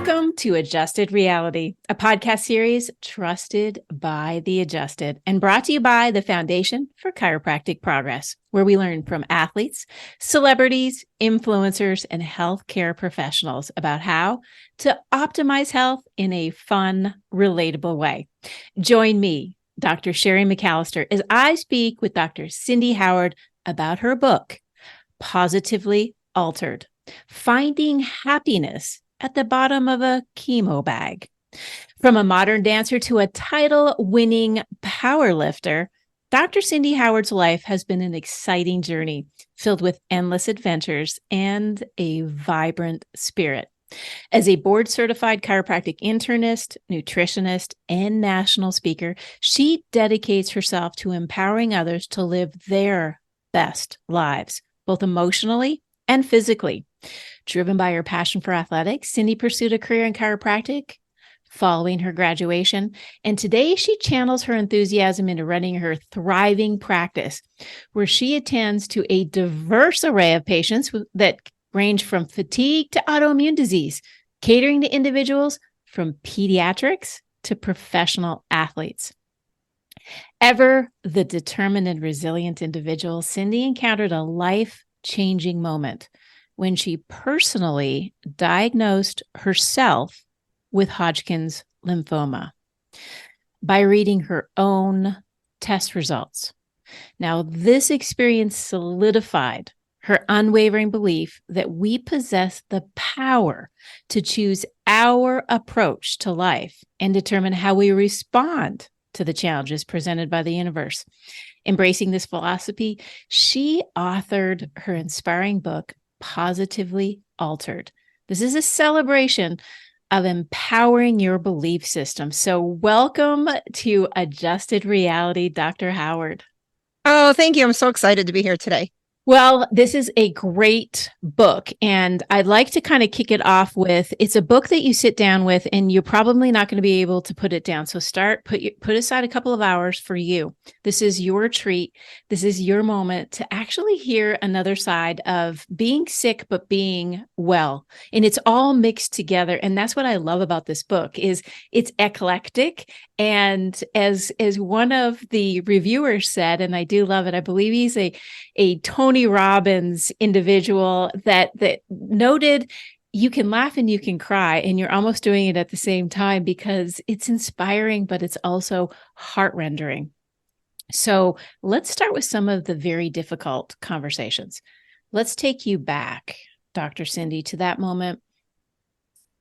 Welcome to Adjusted Reality, a podcast series trusted by the adjusted and brought to you by the Foundation for Chiropractic Progress, where we learn from athletes, celebrities, influencers, and healthcare professionals about how to optimize health in a fun, relatable way. Join me, Dr. Sherry McAllister, as I speak with Dr. Cindy Howard about her book, Positively Altered: Finding Happiness at the Bottom of a Chemo Bag. From a modern dancer to a title-winning powerlifter, Dr. Cindy Howard's life has been an exciting journey filled with endless adventures and a vibrant spirit. As a board-certified chiropractic internist, nutritionist, and national speaker, she dedicates herself to empowering others to live their best lives, both emotionally and physically. Driven by her passion for athletics, Cindy pursued a career in chiropractic following her graduation, and today she channels her enthusiasm into running her thriving practice, where she attends to a diverse array of patients that range from fatigue to autoimmune disease, catering to individuals from pediatrics to professional athletes. Ever the determined and resilient individual, Cindy encountered a life-changing moment when she personally diagnosed herself with Hodgkin's lymphoma by reading her own test results. Now, this experience solidified her unwavering belief that we possess the power to choose our approach to life and determine how we respond to the challenges presented by the universe. Embracing this philosophy, she authored her inspiring book, Positively Altered. This is a celebration of empowering your belief system. So welcome to Adjusted Reality, Dr. Howard. Oh, thank you. I'm so excited to be here today. Well, this is a great book, and I'd like to kind of kick it off with, it's a book that you sit down with, and you're probably not going to be able to put it down. So put aside a couple of hours for you. This is your treat. This is your moment to actually hear another side of being sick, but being well. And it's all mixed together. And that's what I love about this book is it's eclectic. And as one of the reviewers said, and I do love it, I believe he's a Tony Robbins individual that noted you can laugh and you can cry, and you're almost doing it at the same time because it's inspiring, but it's also heart-rendering. So let's start with some of the very difficult conversations. Let's take you back, Dr. Cindy, to that moment.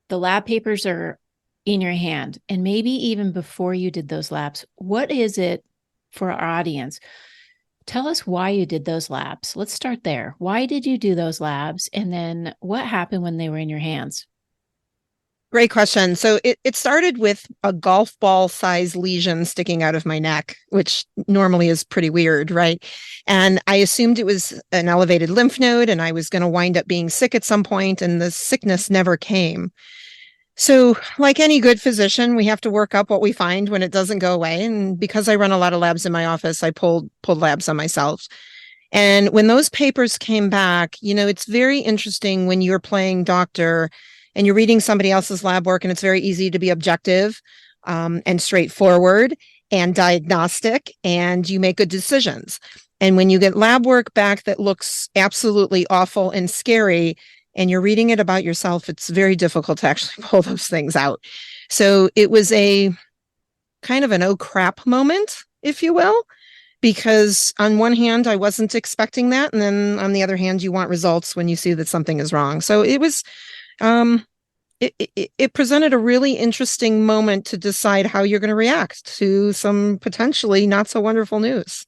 The lab papers are in your hand, and maybe even before you did those labs, what is it for our audience? Tell us why you did those labs. Let's start there. Why did you do those labs? And then what happened when they were in your hands? Great question. So it started with a golf ball size lesion sticking out of my neck, which normally is pretty weird, right? And I assumed it was an elevated lymph node and I was going to wind up being sick at some point, and the sickness never came. So like any good physician, we have to work up what we find when it doesn't go away. And because I run a lot of labs in my office, I pulled labs on myself. And when those papers came back, it's very interesting when you're playing doctor and you're reading somebody else's lab work, and it's very easy to be objective and straightforward and diagnostic, and you make good decisions. And when you get lab work back that looks absolutely awful and scary, and you're reading it about yourself, it's very difficult to actually pull those things out. So it was a kind of an oh crap moment, if you will, because on one hand, I wasn't expecting that. And then on the other hand, you want results when you see that something is wrong. So it was, it presented a really interesting moment to decide how you're going to react to some potentially not so wonderful news.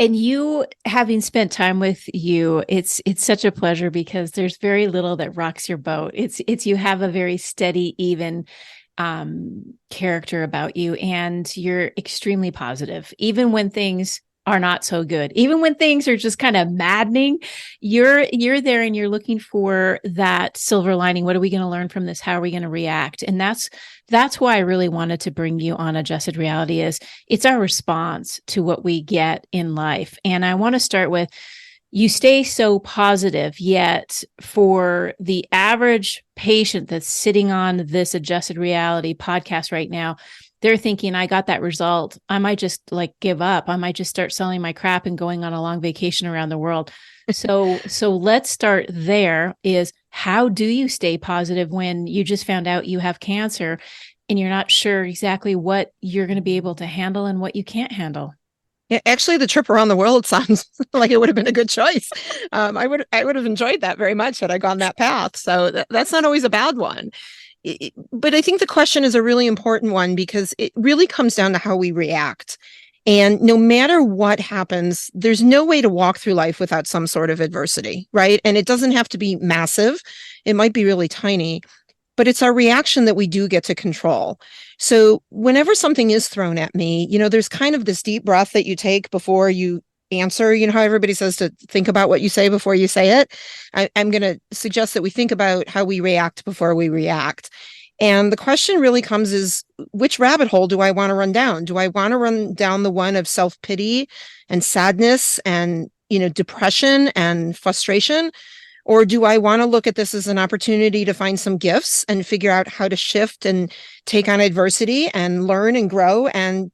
And you, having spent time with you, it's such a pleasure because there's very little that rocks your boat. It's you have a very steady, even character about you, and you're extremely positive, even when things are not so good. Even when things are just kind of maddening, you're there and you're looking for that silver lining. What are we going to learn from this? How are we going to react? And that's why I really wanted to bring you on Adjusted Reality. Is it's our response to what we get in life. And I want to start with, You stay so positive, yet for the average patient that's sitting on this adjusted reality podcast right now, they're thinking, I got that result. I might just like give up. I might just start selling my crap and going on a long vacation around the world. So let's start there. Is how do you stay positive when you just found out you have cancer and you're not sure exactly what you're going to be able to handle and what you can't handle? Yeah, actually, the trip around the world sounds like it would have been a good choice. I would have enjoyed that very much had I gone that path. So that's not always a bad one. But I think the question is a really important one because it really comes down to how we react. And no matter what happens, there's no way to walk through life without some sort of adversity, right? And it doesn't have to be massive. It might be really tiny, but it's our reaction that we do get to control. So whenever something is thrown at me, there's kind of this deep breath that you take before you answer. You know how everybody says to think about what you say before you say it? I'm going to suggest that we think about how we react before we react. And the question really comes is, which rabbit hole do I want to run down? Do I want to run down the one of self-pity and sadness and, depression and frustration? Or do I want to look at this as an opportunity to find some gifts and figure out how to shift and take on adversity and learn and grow and,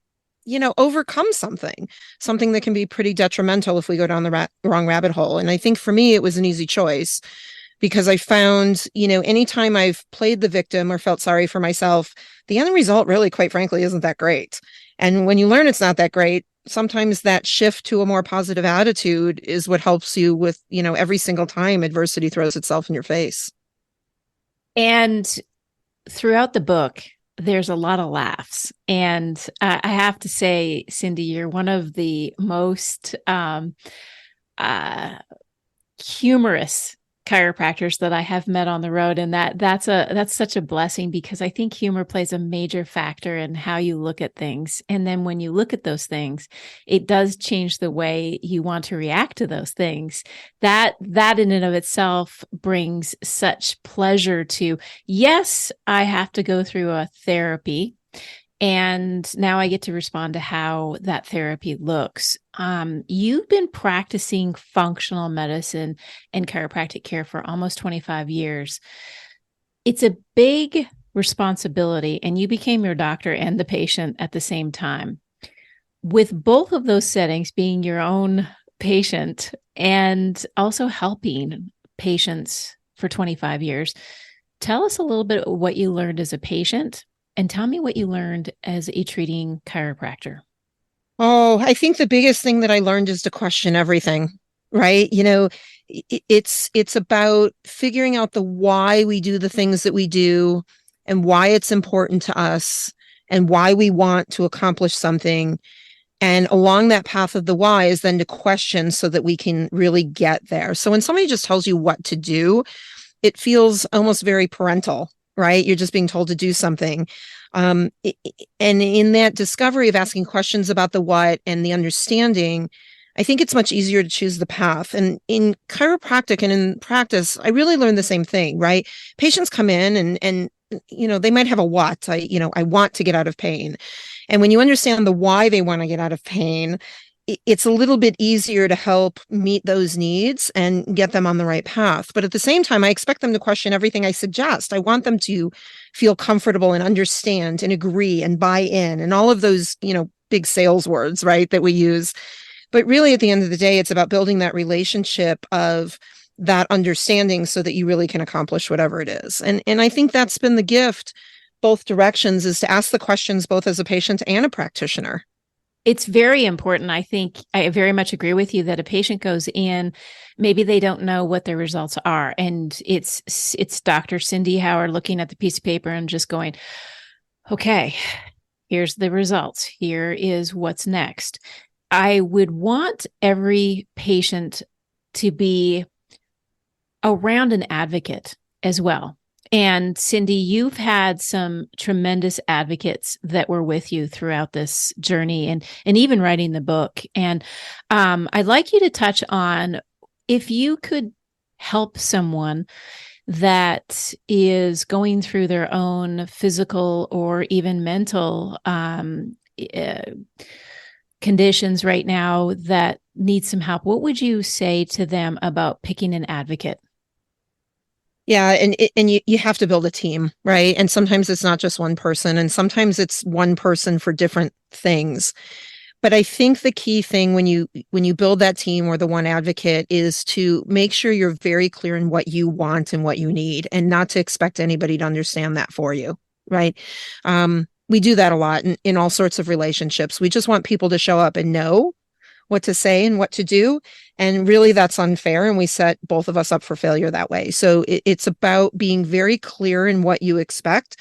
overcome something that can be pretty detrimental if we go down the wrong rabbit hole? And I think for me, it was an easy choice because I found, anytime I've played the victim or felt sorry for myself, the end result really, quite frankly, isn't that great. And when you learn it's not that great, sometimes that shift to a more positive attitude is what helps you with, every single time adversity throws itself in your face. And throughout the book, there's a lot of laughs. And I have to say, Cindy, you're one of the most humorous chiropractors that I have met on the road. And that's such a blessing because I think humor plays a major factor in how you look at things. And then when you look at those things, it does change the way you want to react to those things. That in and of itself brings such pleasure to, yes, I have to go through a therapy. And now I get to respond to how that therapy looks. You've been practicing functional medicine and chiropractic care for almost 25 years. It's a big responsibility, and you became your doctor and the patient at the same time. With both of those settings being your own patient and also helping patients for 25 years, tell us a little bit what you learned as a patient. And tell me what you learned as a treating chiropractor. Oh, I think the biggest thing that I learned is to question everything, right? It's about figuring out the why we do the things that we do and why it's important to us and why we want to accomplish something. And along that path of the why is then to question so that we can really get there. So when somebody just tells you what to do, it feels almost very parental, right? You're just being told to do something. And in that discovery of asking questions about the what and the understanding, I think it's much easier to choose the path. And in chiropractic and in practice, I really learned the same thing, right? Patients come in and they might have a what, I want to get out of pain. And when you understand the why they want to get out of pain, it's a little bit easier to help meet those needs and get them on the right path. But at the same time, I expect them to question everything I suggest. I want them to feel comfortable and understand and agree and buy in and all of those, big sales words, right, that we use. But really, at the end of the day, it's about building that relationship of that understanding so that you really can accomplish whatever it is. And I think that's been the gift, both directions, is to ask the questions both as a patient and a practitioner. It's very important. I think I very much agree with you that a patient goes in, maybe they don't know what their results are. And it's Dr. Cindy Howard looking at the piece of paper and just going, okay, here's the results. Here is what's next. I would want every patient to be around an advocate as well. And Cindy, you've had some tremendous advocates that were with you throughout this journey and even writing the book. And I'd like you to touch on if you could help someone that is going through their own physical or even mental conditions right now that need some help, what would you say to them about picking an advocate? Yeah, and you have to build a team, right? And sometimes it's not just one person, and sometimes it's one person for different things. But I think the key thing when you build that team or the one advocate is to make sure you're very clear in what you want and what you need, and not to expect anybody to understand that for you, right? We do that a lot in all sorts of relationships. We just want people to show up and know what to say and what to do. And really, that's unfair. And we set both of us up for failure that way. So it's about being very clear in what you expect.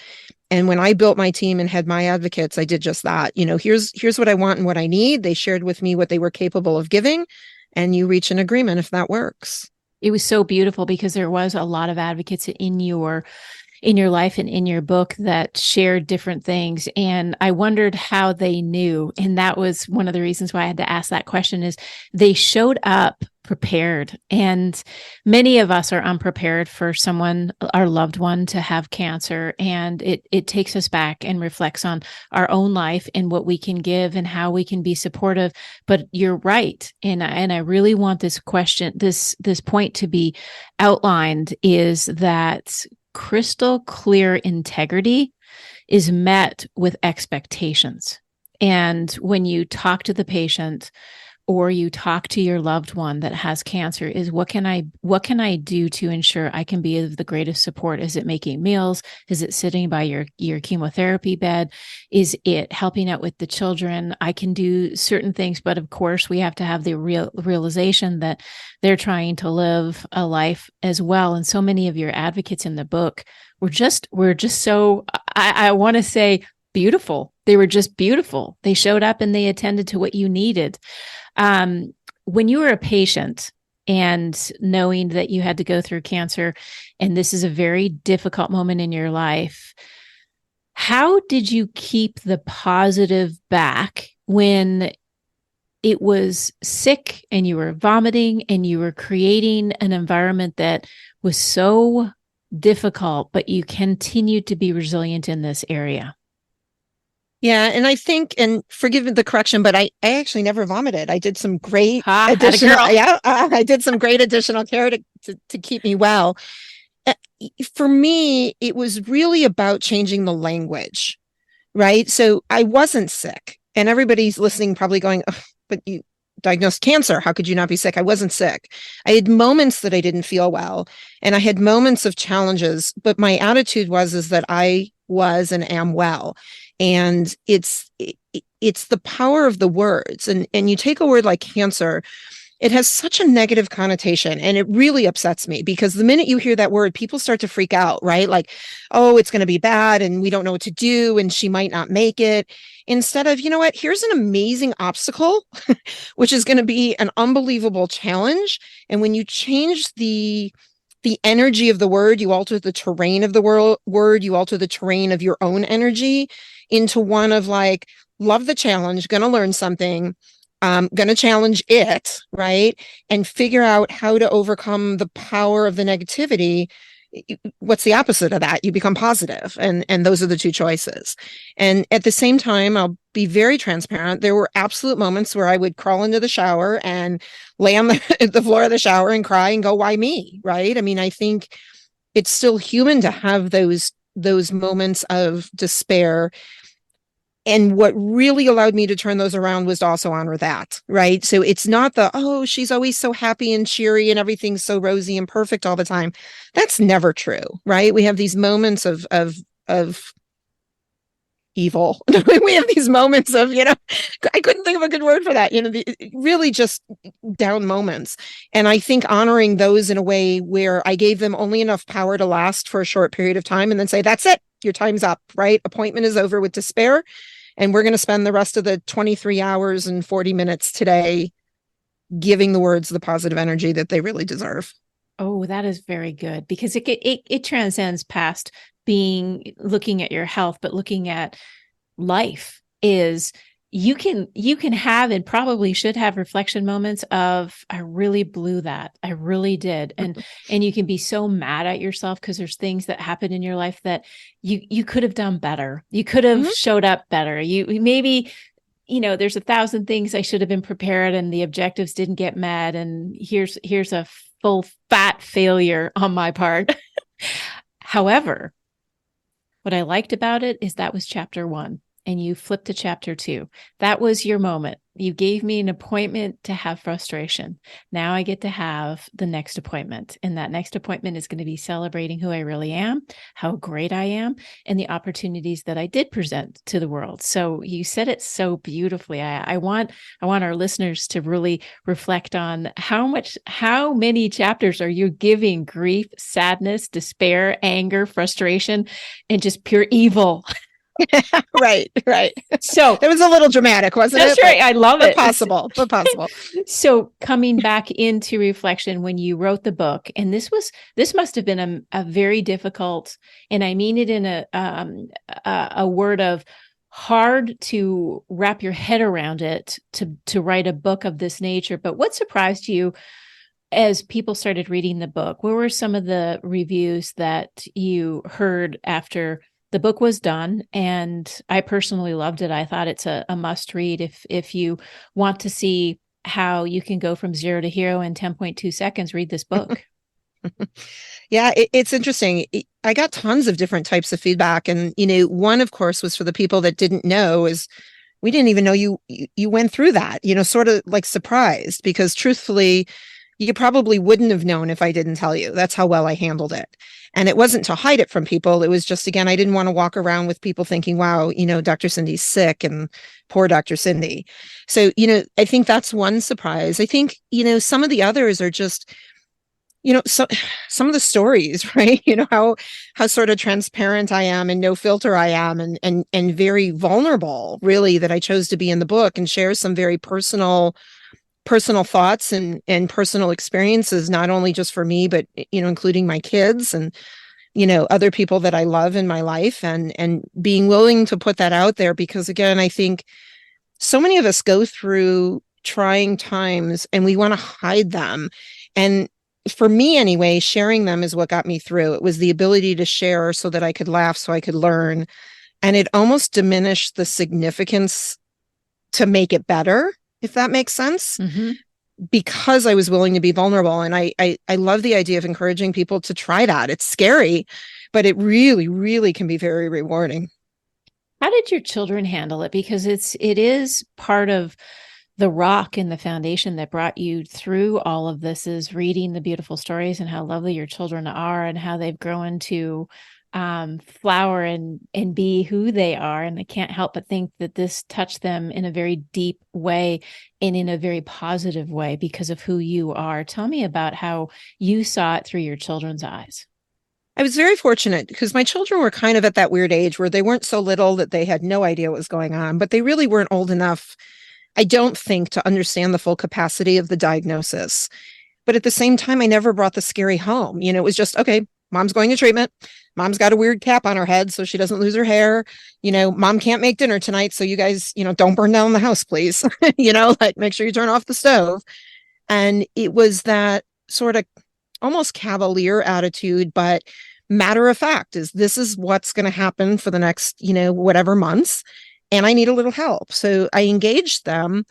And when I built my team and had my advocates, I did just that. Here's what I want and what I need. They shared with me what they were capable of giving, and you reach an agreement if that works. It was so beautiful because there was a lot of advocates in your life and in your book that shared different things. And I wondered how they knew. And that was one of the reasons why I had to ask that question is they showed up prepared. And many of us are unprepared for someone, our loved one, to have cancer. And it takes us back and reflects on our own life and what we can give and how we can be supportive. But you're right. And I really want this question, this point to be outlined is that crystal clear integrity is met with expectations. And when you talk to the patient or you talk to your loved one that has cancer is what can I do to ensure I can be of the greatest support? Is it making meals? Is it sitting by your chemotherapy bed? Is it helping out with the children? I can do certain things, but of course we have to have the realization that they're trying to live a life as well. And so many of your advocates in the book were just so, I want to say, beautiful. They were just beautiful. They showed up and they attended to what you needed. When you were a patient and knowing that you had to go through cancer, and this is a very difficult moment in your life, how did you keep the positive back when it was sick and you were vomiting and you were creating an environment that was so difficult, but you continued to be resilient in this area? Yeah, and I think, and forgive the correction, but I actually never vomited. I did some great Atta additional, girl. yeah, I did some great additional care to keep me well. Uh, For me, it was really about changing the language, right? So I wasn't sick, and everybody's listening probably going, "Oh, but you diagnosed cancer. How could you not be sick?" I wasn't sick. I had moments that I didn't feel well, and I had moments of challenges, but my attitude is that I was and am well. And it's the power of the words. And you take a word like cancer, it has such a negative connotation, and it really upsets me because the minute you hear that word, people start to freak out, right? Like, oh, it's going to be bad and we don't know what to do and she might not make it. Instead of, you know what, here's an amazing obstacle, which is going to be an unbelievable challenge. And when you change the energy of the word, you alter the terrain of the word, you alter the terrain of your own energy into one of like, love the challenge, going to learn something, going to challenge it, right? And figure out how to overcome the power of the negativity. What's the opposite of that? You become positive, and those are the two choices. And at the same time, I'll be very transparent. There were absolute moments where I would crawl into the shower and lay on the floor of the shower and cry and go, "Why me?" Right? I mean, I think it's still human to have those moments of despair. And what really allowed me to turn those around was to also honor that, right? So it's not oh, she's always so happy and cheery and everything's so rosy and perfect all the time. That's never true, right? We have these moments of evil. We have these moments of, I couldn't think of a good word for that, really just down moments. And I think honoring those in a way where I gave them only enough power to last for a short period of time and then say, that's it, your time's up, right? Appointment is over with despair. And we're going to spend the rest of the 23 hours and 40 minutes today giving the words the positive energy that they really deserve. Oh, that is very good because it transcends past looking at your health, but looking at life is you can have and probably should have reflection moments of I really blew that. I really did. And you can be so mad at yourself because there's things that happen in your life that you could have done better. You could have showed up better. You maybe there's 1,000 things I should have been prepared and the objectives didn't get met. And here's a full fat failure on my part. However, what I liked about it is that was chapter 1 and you flipped to chapter 2. That was your moment. You gave me an appointment to have frustration. Now I get to have the next appointment. And that next appointment is going to be celebrating who I really am, how great I am, and the opportunities that I did present to the world. So you said it so beautifully. I want our listeners to really reflect on how many chapters are you giving grief, sadness, despair, anger, frustration, and just pure evil. Right. So it was a little dramatic, wasn't it? That's right. I love it. But possible. So coming back into reflection when you wrote the book, and this must have been a very difficult, and I mean it in a word of hard to wrap your head around it to write a book of this nature. But what surprised you as people started reading the book? What were some of the reviews that you heard after the book was done? And I personally loved it. I thought it's a must read if you want to see how you can go from 0 to hero in 10.2 seconds, read this book. Yeah, it's interesting. I got tons of different types of feedback. And, one, of course, was for the people that didn't know is we didn't even know you went through that, sort of like surprised, because truthfully, you probably wouldn't have known if I didn't tell you. That's how well I handled it. And it wasn't to hide it from people. It was just, again, I didn't want to walk around with people thinking, wow, Dr. Cindy's sick and poor Dr. Cindy. So, I think that's one surprise. I think, some of the others are just, some of the stories, right? How sort of transparent I am and no filter I am and very vulnerable, really, that I chose to be in the book and share some very personal thoughts and personal experiences, not only just for me, but, including my kids and, other people that I love in my life, and being willing to put that out there, because again, I think so many of us go through trying times and we want to hide them. And for me anyway, sharing them is what got me through. It was the ability to share so that I could laugh, so I could learn. And it almost diminished the significance to make it better, if that makes sense, because I was willing to be vulnerable. And I love the idea of encouraging people to try that. It's scary, but it really, really can be very rewarding. How did your children handle it? Because it is part of the rock and the foundation that brought you through all of this, is reading the beautiful stories and how lovely your children are and how they've grown to flower and be who they are. And I can't help but think that this touched them in a very deep way and in a very positive way because of who you are. Tell me about how you saw it through your children's eyes. I was very fortunate because my children were kind of at that weird age where they weren't so little that they had no idea what was going on, but they really weren't old enough, I don't think, to understand the full capacity of the diagnosis. But at the same time, I never brought the scary home. It was just, okay, mom's going to treatment. Mom's got a weird cap on her head so she doesn't lose her hair. Mom can't make dinner tonight. So you guys, don't burn down the house, please. Like make sure you turn off the stove. And it was that sort of almost cavalier attitude, but matter of fact, this is what's going to happen for the next, whatever months. And I need a little help. So I engaged them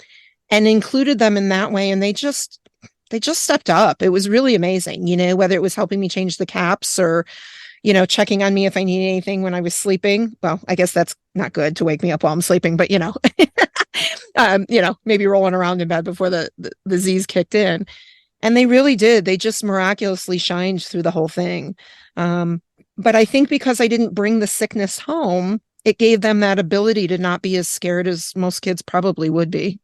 and included them in that way. And they just stepped up. It was really amazing, whether it was helping me change the caps or, checking on me if I needed anything when I was sleeping. Well, I guess that's not good to wake me up while I'm sleeping, but, maybe rolling around in bed before the Z's kicked in. And they really did. They just miraculously shined through the whole thing. But I think because I didn't bring the sickness home, it gave them that ability to not be as scared as most kids probably would be.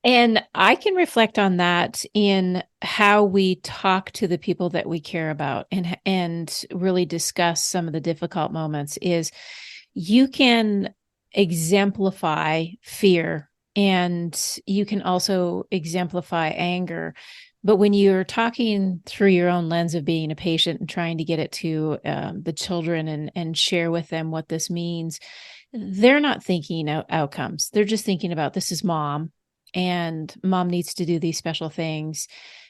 And I can reflect on that in how we talk to the people that we care about and really discuss some of the difficult moments. Is you can exemplify fear and you can also exemplify anger. But when you're talking through your own lens of being a patient and trying to get it to the children and share with them what this means, they're not thinking outcomes. They're just thinking about, this is mom, and mom needs to do these special things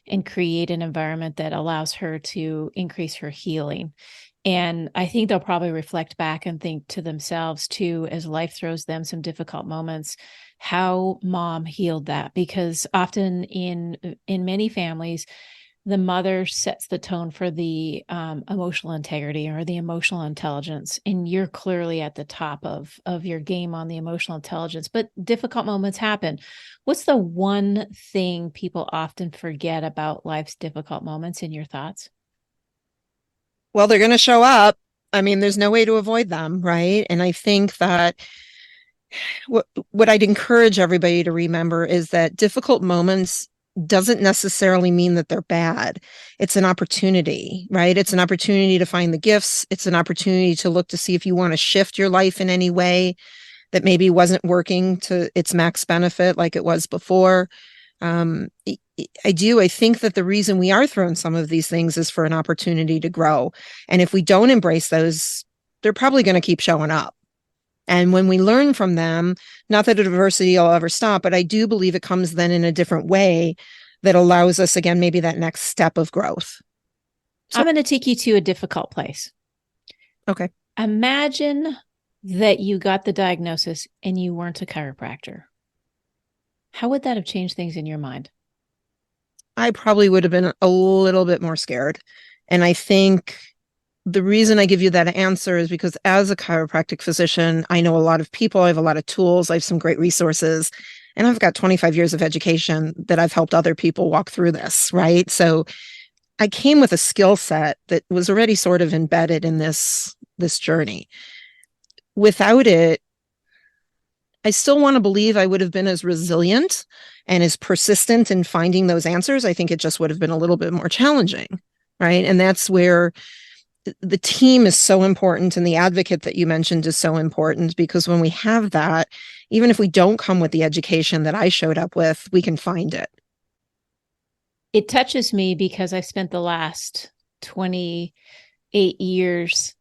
and create an environment that allows her to increase her healing. And I think they'll probably reflect back and think to themselves too, as life throws them some difficult moments, how mom healed that, because often in many families, the mother sets the tone for the emotional integrity or the emotional intelligence, and you're clearly at the top of your game on the emotional intelligence. But difficult moments happen. What's the one thing people often forget about life's difficult moments, in your thoughts? Well, they're going to show up. I mean, there's no way to avoid them, right? And I think that what I'd encourage everybody to remember is that difficult moments doesn't necessarily mean that they're bad. It's an opportunity, right? It's an opportunity to find the gifts. It's an opportunity to look to see if you want to shift your life in any way that maybe wasn't working to its max benefit like it was before. Um, I think that the reason we are thrown some of these things is for an opportunity to grow. And if we don't embrace those, they're probably going to keep showing up. And when we learn from them, not that adversity will ever stop, but I do believe it comes then in a different way that allows us, again, maybe that next step of growth. So I'm going to take you to a difficult place. Okay. Imagine that you got the diagnosis and you weren't a chiropractor. How would that have changed things in your mind? I probably would have been a little bit more scared. And I think the reason I give you that answer is because as a chiropractic physician, I know a lot of people, I have a lot of tools, I have some great resources, and I've got 25 years of education that I've helped other people walk through this, right? So I came with a skill set that was already sort of embedded in this journey. Without it, I still want to believe I would have been as resilient and as persistent in finding those answers. I think it just would have been a little bit more challenging, right? And that's where the team is so important, and the advocate that you mentioned is so important, because when we have that, even if we don't come with the education that I showed up with, we can find it. It touches me because I've spent the last 28 years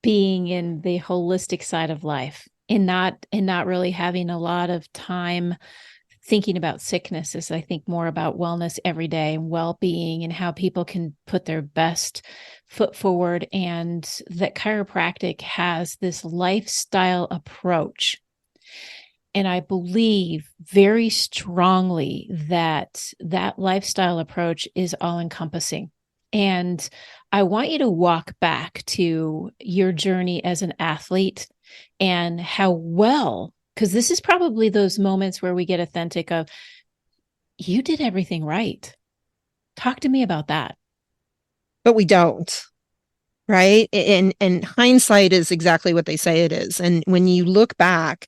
being in the holistic side of life, and not really having a lot of time thinking about sickness. Is I think more about wellness every day and well-being and how people can put their best foot forward, and that chiropractic has this lifestyle approach. And I believe very strongly that that lifestyle approach is all encompassing. And I want you to walk back to your journey as an athlete and how well, because this is probably those moments where we get authentic of, you did everything right. Talk to me about that. But we don't, right? And hindsight is exactly what they say it is. And when you look back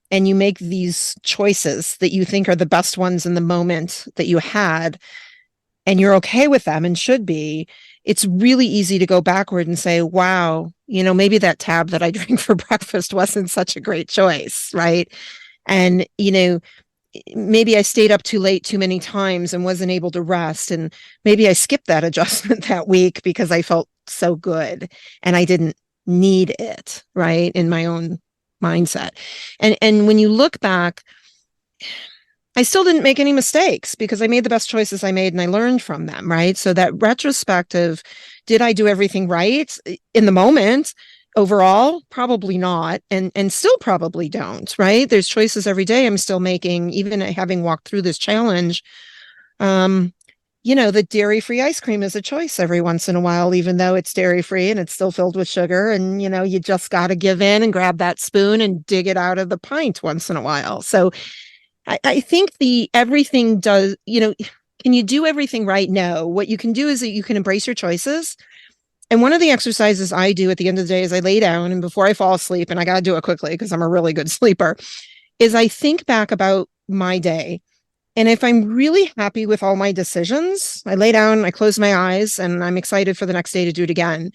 and you make these choices that you think are the best ones in the moment that you had, and you're okay with them and should be, it's really easy to go backward and say, wow, maybe that tab that I drank for breakfast wasn't such a great choice, right? And, maybe I stayed up too late too many times and wasn't able to rest. And maybe I skipped that adjustment that week because I felt so good and I didn't need it, right? In my own mindset. And when you look back, I still didn't make any mistakes because I made the best choices I made and I learned from them, right? So that retrospective, did I do everything right in the moment? Overall, probably not, and still probably don't, right? There's choices every day I'm still making, even having walked through this challenge. The dairy-free ice cream is a choice every once in a while, even though it's dairy-free and it's still filled with sugar. And, you just got to give in and grab that spoon and dig it out of the pint once in a while. So I think everything does, can you do everything right? No. What you can do is that you can embrace your choices. And one of the exercises I do at the end of the day is I lay down, and before I fall asleep, and I got to do it quickly because I'm a really good sleeper, is I think back about my day. And if I'm really happy with all my decisions, I lay down, I close my eyes, and I'm excited for the next day to do it again.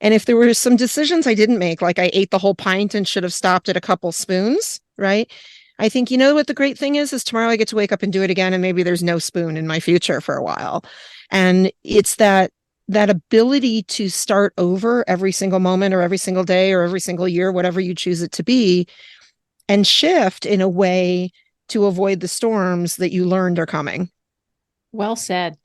And if there were some decisions I didn't make, like I ate the whole pint and should have stopped at a couple spoons, right? I think, what the great thing is tomorrow I get to wake up and do it again, and maybe there's no spoon in my future for a while. And it's that ability to start over every single moment or every single day or every single year, whatever you choose it to be, and shift in a way to avoid the storms that you learned are coming. Well said.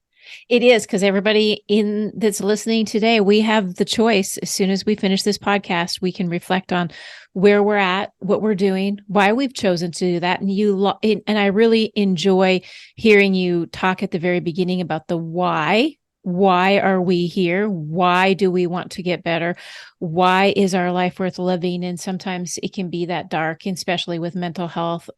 It is, because everybody in that's listening today, we have the choice. As soon as we finish this podcast, we can reflect on where we're at, what we're doing, why we've chosen to do that. And I really enjoy hearing you talk at the very beginning about the why. Why are we here? Why do we want to get better? Why is our life worth living? And sometimes it can be that dark, especially with mental health.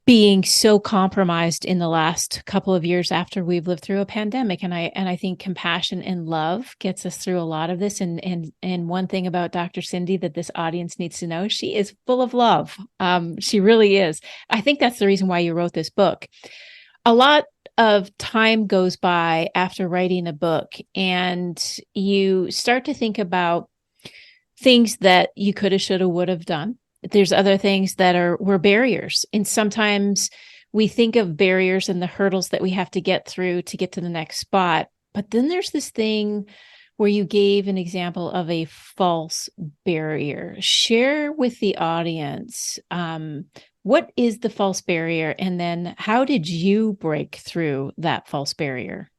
Being so compromised in the last couple of years after we've lived through a pandemic. And I think compassion and love gets us through a lot of this. And one thing about Dr. Cindy that this audience needs to know, she is full of love. She really is. I think that's the reason why you wrote this book. A lot of time goes by after writing a book, and you start to think about things that you could have, should have, would have done. There's other things that were barriers. And sometimes we think of barriers and the hurdles that we have to get through to get to the next spot. But then there's this thing where you gave an example of a false barrier. Share with the audience, what is the false barrier? And then how did you break through that false barrier?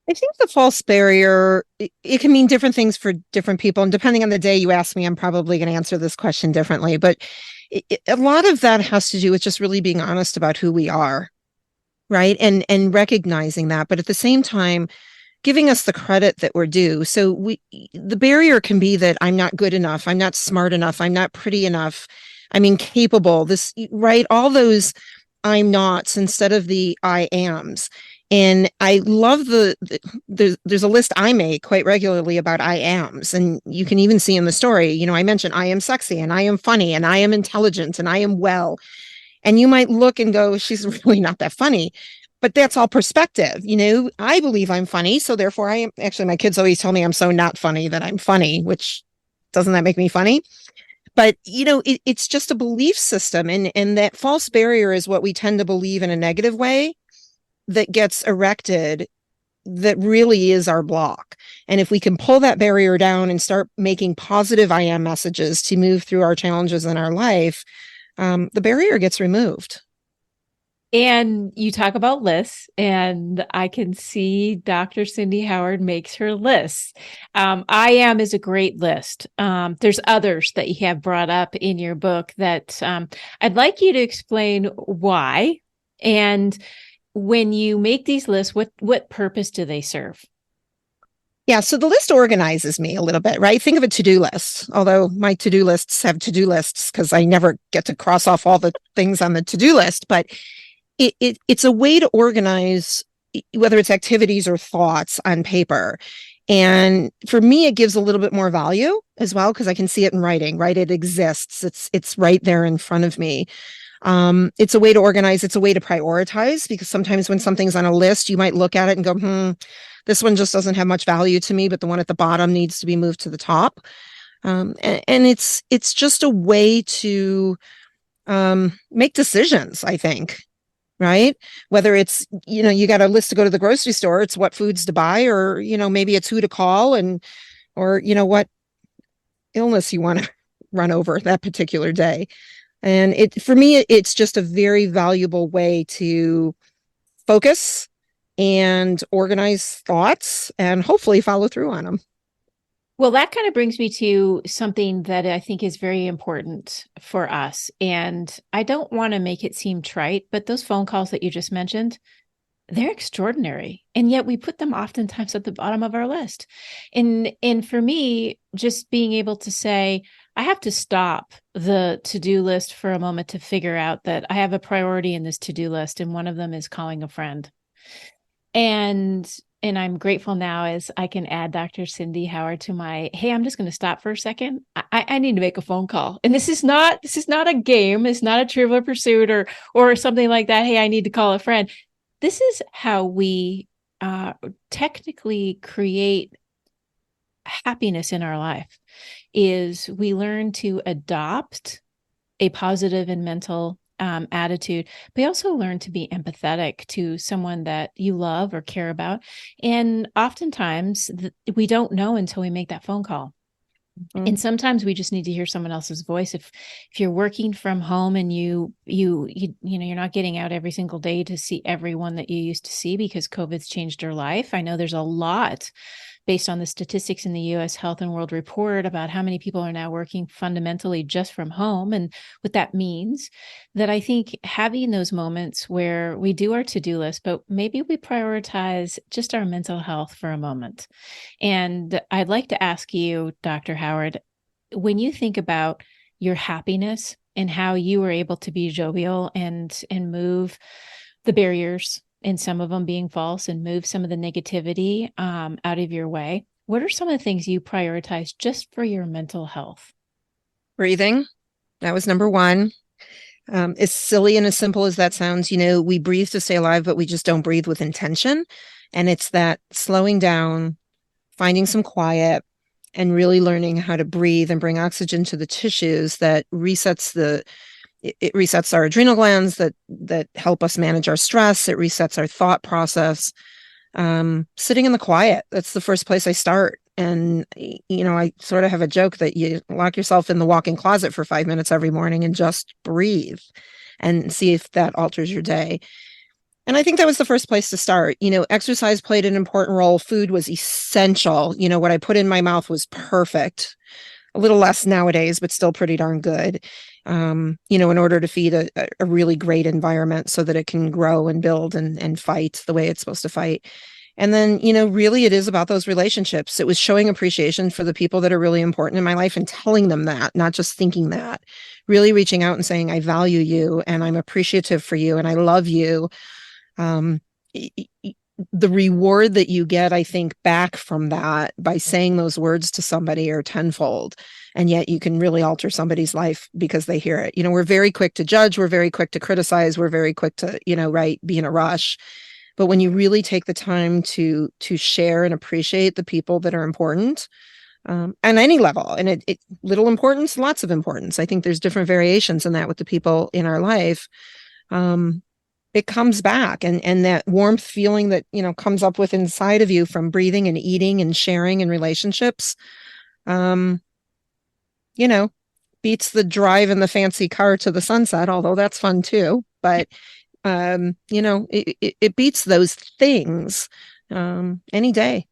I think the false barrier, it can mean different things for different people. And depending on the day you ask me, I'm probably going to answer this question differently. But a lot of that has to do with just really being honest about who we are, right? And recognizing that. But at the same time, giving us the credit that we're due. So the barrier can be that I'm not good enough, I'm not smart enough, I'm not pretty enough, I'm incapable, this, right? All those I'm nots instead of the I ams. And I love there's a list I make quite regularly about I ams. And you can even see in the story, I mentioned I am sexy and I am funny and I am intelligent and I am well. And you might look and go, she's really not that funny. But that's all perspective. I believe I'm funny. So therefore I am. Actually, my kids always tell me I'm so not funny that I'm funny, which doesn't that make me funny? But, it's just a belief system. And that false barrier is what we tend to believe in a negative way that gets erected that really is our block. And if we can pull that barrier down and start making positive I am messages to move through our challenges in our life, the barrier gets removed. And you talk about lists, and I can see Dr. Cindy Howard makes her lists. I am is a great list. There's others that you have brought up in your book that I'd like you to explain why. And when you make these lists, what purpose do they serve? Yeah, so the list organizes me a little bit, right? Think of a to-do list, although my to-do lists have to-do lists because I never get to cross off all the things on the to-do list. But it's a way to organize, whether it's activities or thoughts on paper. And for me, it gives a little bit more value as well because I can see it in writing, right? It exists. It's right there in front of me. It's a way to organize. It's a way to prioritize because sometimes when something's on a list, you might look at it and go, this one just doesn't have much value to me, but the one at the bottom needs to be moved to the top. And it's just a way to make decisions, I think, right? Whether it's, you got a list to go to the grocery store, it's what foods to buy, or, maybe it's who to call or, what illness you want to run over that particular day. And for me, it's just a very valuable way to focus and organize thoughts and hopefully follow through on them. Well, that kind of brings me to something that I think is very important for us. And I don't want to make it seem trite, but those phone calls that you just mentioned, they're extraordinary. And yet we put them oftentimes at the bottom of our list. And for me, just being able to say, I have to stop the to-do list for a moment to figure out that I have a priority in this to-do list. And one of them is calling a friend. And I'm grateful now as I can add Dr. Cindy Howard to my, hey, I'm just going to stop for a second. I need to make a phone call. And this is not a game. It's not a Trivial Pursuit or something like that. Hey, I need to call a friend. This is how we technically create happiness in our life, is we learn to adopt a positive and mental attitude, but also learn to be empathetic to someone that you love or care about. And oftentimes we don't know until we make that phone call. Mhm. And sometimes we just need to hear someone else's voice. If you're working from home and you're not getting out every single day to see everyone that you used to see because COVID's changed your life. I know there's a lot based on the statistics in the US Health and World Report about how many people are now working fundamentally just from home. And what that means, that I think having those moments where we do our to-do list, but maybe we prioritize just our mental health for a moment. And I'd like to ask you, Dr. Howard, when you think about your happiness and how you were able to be jovial and move the barriers, and some of them being false, and move some of the negativity out of your way, what are some of the things you prioritize just for your mental health? Breathing. That was number one. As silly and as simple as that sounds, we breathe to stay alive, but we just don't breathe with intention. And it's that slowing down, finding some quiet, and really learning how to breathe and bring oxygen to the tissues that it resets our adrenal glands that help us manage our stress. It resets our thought process. Sitting in the quiet, that's the first place I start. And I sort of have a joke that you lock yourself in the walk-in closet for 5 minutes every morning and just breathe and see if that alters your day. And I think that was the first place to start. Exercise played an important role. Food was essential. What I put in my mouth was perfect. A little less nowadays, but still pretty darn good. In order to feed a really great environment so that it can grow and build and fight the way it's supposed to fight. And then, really it is about those relationships. It was showing appreciation for the people that are really important in my life and telling them that, not just thinking that, really reaching out and saying, I value you and I'm appreciative for you and I love you. um, the reward that you get, I think, back from that by saying those words to somebody are tenfold. And yet you can really alter somebody's life because they hear it. We're very quick to judge. We're very quick to criticize. We're very quick to, be in a rush. But when you really take the time to share and appreciate the people that are important, on any level, and it little importance, lots of importance. I think there's different variations in that with the people in our life. It comes back, and that warmth feeling that comes up with inside of you from breathing and eating and sharing and relationships, um you know beats the drive in the fancy car to the sunset, although that's fun too. But it beats those things, any day.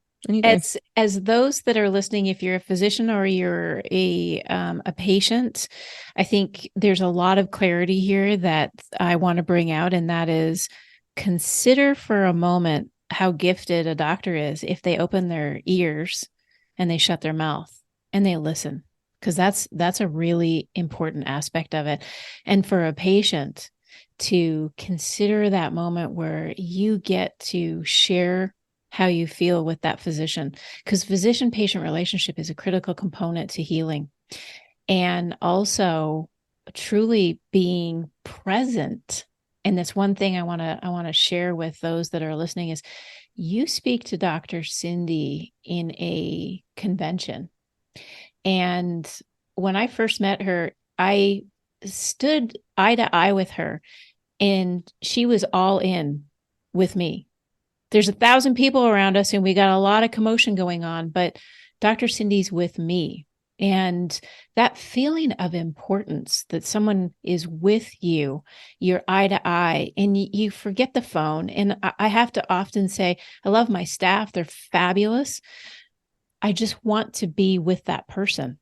As those that are listening, if you're a physician or you're a patient, I think there's a lot of clarity here that I want to bring out, and that is, consider for a moment how gifted a doctor is if they open their ears and they shut their mouth and they listen, because that's a really important aspect of it. And for a patient to consider that moment where you get to share how you feel with that physician, because physician-patient relationship is a critical component to healing. And also truly being present. And that's one thing I want to share with those that are listening is, you speak to Dr. Cindy in a convention. And when I first met her, I stood eye to eye with her, and she was all in with me. There's 1,000 people around us and we got a lot of commotion going on, but Dr. Cindy's with me. And that feeling of importance, that someone is with you, you're eye to eye, and you forget the phone. And I have to often say, I love my staff. They're fabulous. I just want to be with that person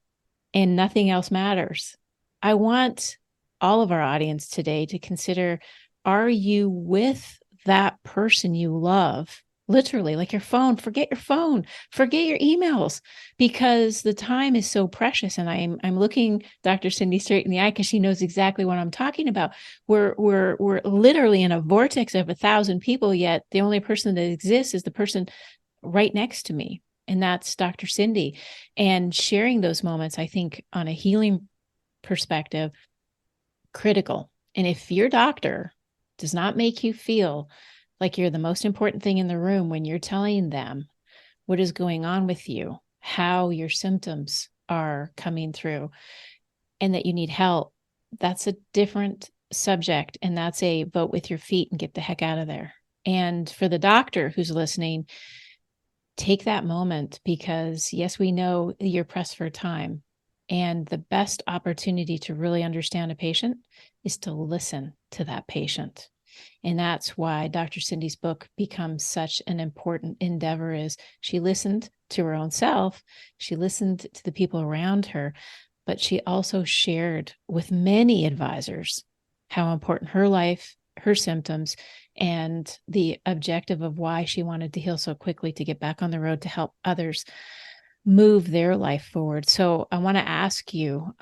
and nothing else matters. I want all of our audience today to consider, are you with that person you love? Literally, like your phone, forget your emails, because the time is so precious. And I'm looking Dr. Cindy straight in the eye because she knows exactly what I'm talking about. We're literally in a vortex of 1,000 people, yet the only person that exists is the person right next to me. And that's Dr. Cindy. And sharing those moments, I think, on a healing perspective, critical. And if your doctor does not make you feel like you're the most important thing in the room when you're telling them what is going on with you, how your symptoms are coming through, and that you need help, that's a different subject. And that's a vote with your feet and get the heck out of there. And for the doctor who's listening, take that moment, because yes, we know you're pressed for time. And the best opportunity to really understand a patient is to listen to that patient. And that's why Dr. Cindy's book becomes such an important endeavor. Is she listened to her own self, she listened to the people around her, but she also shared with many advisors how important her life, her symptoms, and the objective of why she wanted to heal so quickly to get back on the road to help others move their life forward. So I want to ask you,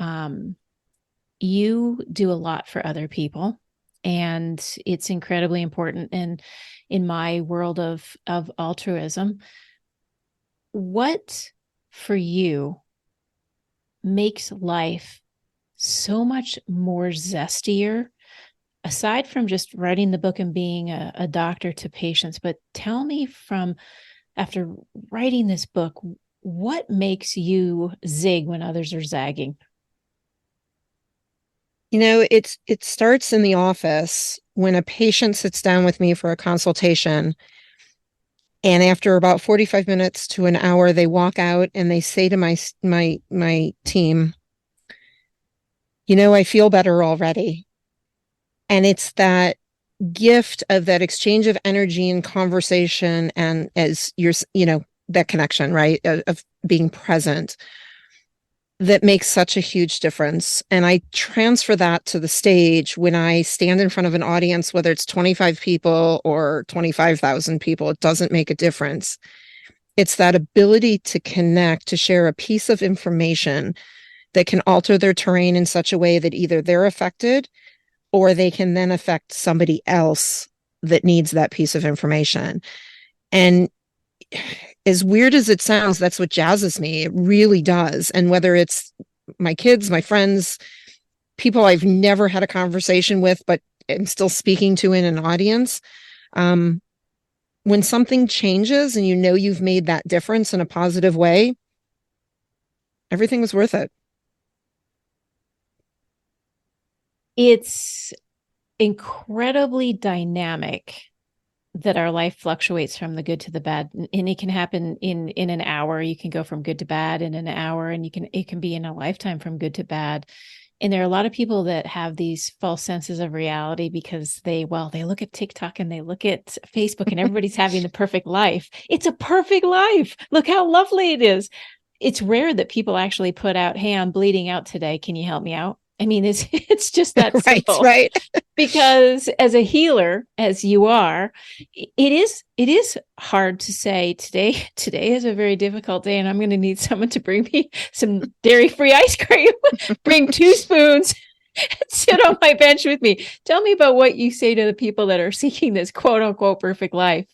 you do a lot for other people, and it's incredibly important in my world of altruism. What for you makes life so much more zestier, aside from just writing the book and being a doctor to patients? But tell me, from after writing this book, what makes you zig when others are zagging? It starts in the office when a patient sits down with me for a consultation. And after about 45 minutes to an hour, they walk out and they say to my team, I feel better already. And it's that gift of that exchange of energy and conversation, and as that connection, right, of being present, that makes such a huge difference. And I transfer that to the stage when I stand in front of an audience, whether it's 25 people or 25,000 people, it doesn't make a difference. It's that ability to connect, to share a piece of information that can alter their terrain in such a way that either they're affected or they can then affect somebody else that needs that piece of information. And as weird as it sounds, that's what jazzes me. It really does. And whether it's my kids, my friends, people I've never had a conversation with, but am still speaking to in an audience, when something changes and you've made that difference in a positive way, everything was worth it. It's incredibly dynamic that our life fluctuates from the good to the bad, and it can happen in an hour. You can go from good to bad in an hour, and it can be in a lifetime from good to bad. And there are a lot of people that have these false senses of reality because they look at TikTok and they look at Facebook and everybody's having the perfect life. It's a perfect life. Look how lovely it is. It's rare that people actually put out, "Hey, I'm bleeding out today. Can you help me out?" I mean, it's just that simple. Right. Because as a healer, as you are, it is hard to say today is a very difficult day, and I'm going to need someone to bring me some dairy-free ice cream, bring 2 spoons, and sit on my bench with me. Tell me about what you say to the people that are seeking this quote unquote perfect life.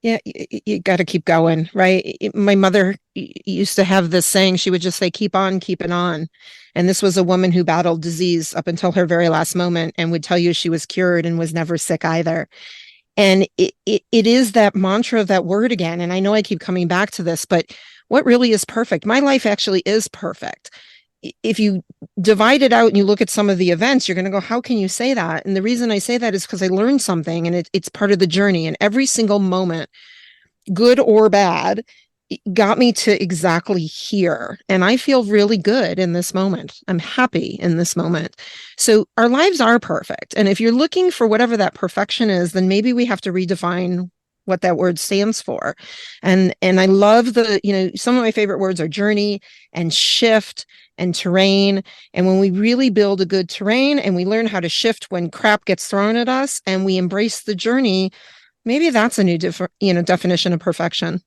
Yeah, you got to keep going, right? My mother used to have this saying. She would just say, keep on keeping on. And this was a woman who battled disease up until her very last moment and would tell you she was cured and was never sick either. And it is that mantra of that word again. And I know I keep coming back to this, but what really is perfect? My life actually is perfect. If you divide it out and you look at some of the events, you're going to go, how can you say that? And the reason I say that is because I learned something, and it's part of the journey. And every single moment, good or bad, got me to exactly here. And I feel really good in this moment. I'm happy in this moment. So our lives are perfect. And if you're looking for whatever that perfection is, then maybe we have to redefine what that word stands for. And I love some of my favorite words are journey and shift and terrain. And when we really build a good terrain and we learn how to shift when crap gets thrown at us and we embrace the journey, maybe that's a new definition of perfection.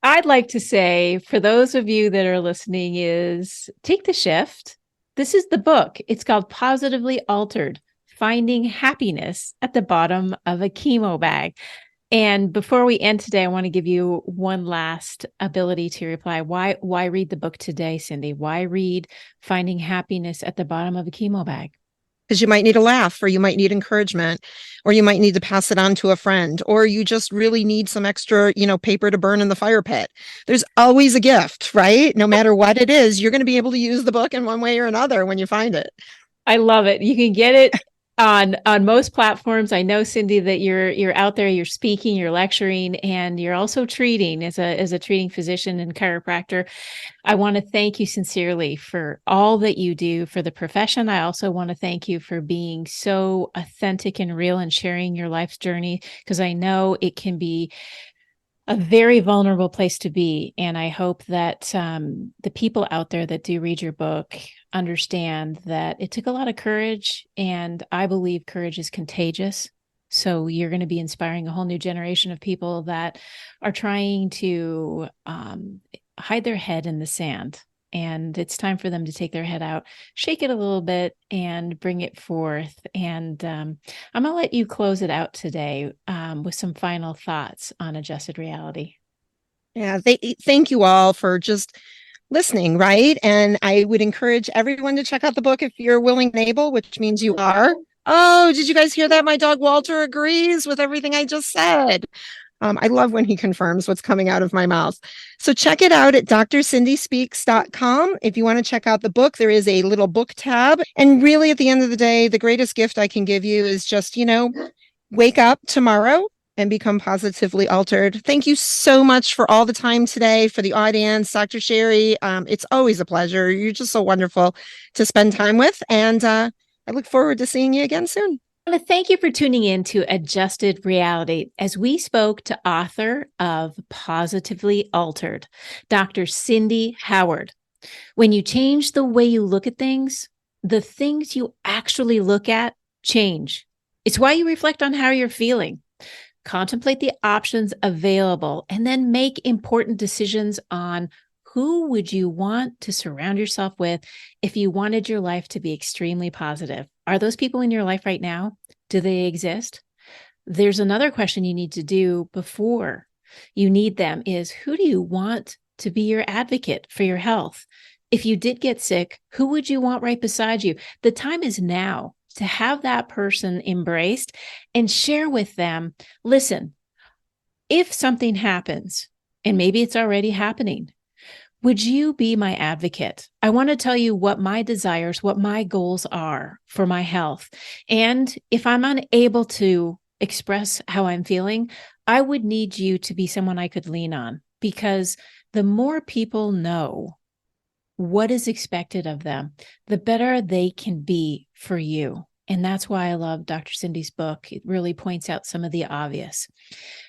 I'd like to say, for those of you that are listening, is take the shift. This is the book. It's called Positively Altered: Finding Happiness at the Bottom of a Chemo Bag. And before we end today, I want to give you one last ability to reply. Why read the book today, Cindy? Why read Finding Happiness at the Bottom of a Chemo Bag? Because you might need a laugh, or you might need encouragement, or you might need to pass it on to a friend, or you just really need some extra, paper to burn in the fire pit. There's always a gift, right? No matter what it is, you're going to be able to use the book in one way or another when you find it. I love it. You can get it on most platforms. I know, Cindy, that you're out there, you're speaking, you're lecturing, and you're also treating as a treating physician and chiropractor. I want to thank you sincerely for all that you do for the profession. I also want to thank you for being so authentic and real and sharing your life's journey, because I know it can be a very vulnerable place to be. And I hope that the people out there that do read your book understand that it took a lot of courage. And I believe courage is contagious. So you're going to be inspiring a whole new generation of people that are trying to hide their head in the sand. And it's time for them to take their head out, shake it a little bit, and bring it forth. And I'm going to let you close it out today with some final thoughts on adjusted reality. Yeah, thank you all for just listening, right? And I would encourage everyone to check out the book if you're willing and able, which means you are. Oh, did you guys hear that? My dog Walter agrees with everything I just said. I love when he confirms what's coming out of my mouth. So check it out at drcindyspeaks.com. If you want to check out the book, there is a little book tab. And really, at the end of the day, the greatest gift I can give you is just, wake up tomorrow and become positively altered. Thank you so much for all the time today, for the audience, Dr. Sherry. It's always a pleasure. You're just so wonderful to spend time with. And I look forward to seeing you again soon. I want to thank you for tuning in to Adjusted Reality as we spoke to author of Positively Altered, Dr. Cindy Howard. When you change the way you look at things, the things you actually look at change. It's why you reflect on how you're feeling, contemplate the options available, and then make important decisions on who would you want to surround yourself with if you wanted your life to be extremely positive. Are those people in your life right now? Do they exist? There's another question you need to do before you need them is, who do you want to be your advocate for your health? If you did get sick, who would you want right beside you? The time is now to have that person embraced and share with them, listen, if something happens, and maybe it's already happening, would you be my advocate? I want to tell you what my desires, what my goals are for my health. And if I'm unable to express how I'm feeling, I would need you to be someone I could lean on, because the more people know what is expected of them, the better they can be for you. And that's why I love Dr. Cindy's book. It really points out some of the obvious.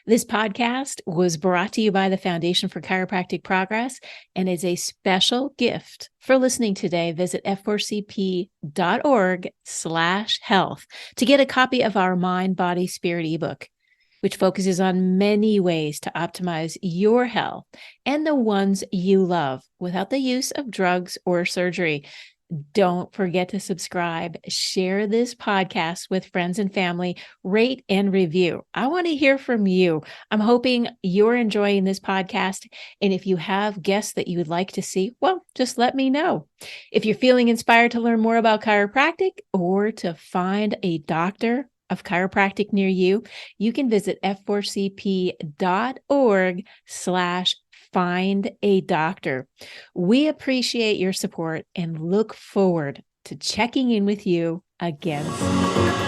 This podcast was brought to you by the Foundation for Chiropractic Progress and is a special gift for listening today. Visit f4cp.org/health to get a copy of our Mind, Body, Spirit ebook, which focuses on many ways to optimize your health and the ones you love without the use of drugs or surgery. Don't forget to subscribe, share this podcast with friends and family, rate and review. I want to hear from you. I'm hoping you're enjoying this podcast. And if you have guests that you would like to see, well, just let me know. If you're feeling inspired to learn more about chiropractic or to find a doctor of chiropractic near you, you can visit f4cp.org/find a doctor. We appreciate your support and look forward to checking in with you again soon.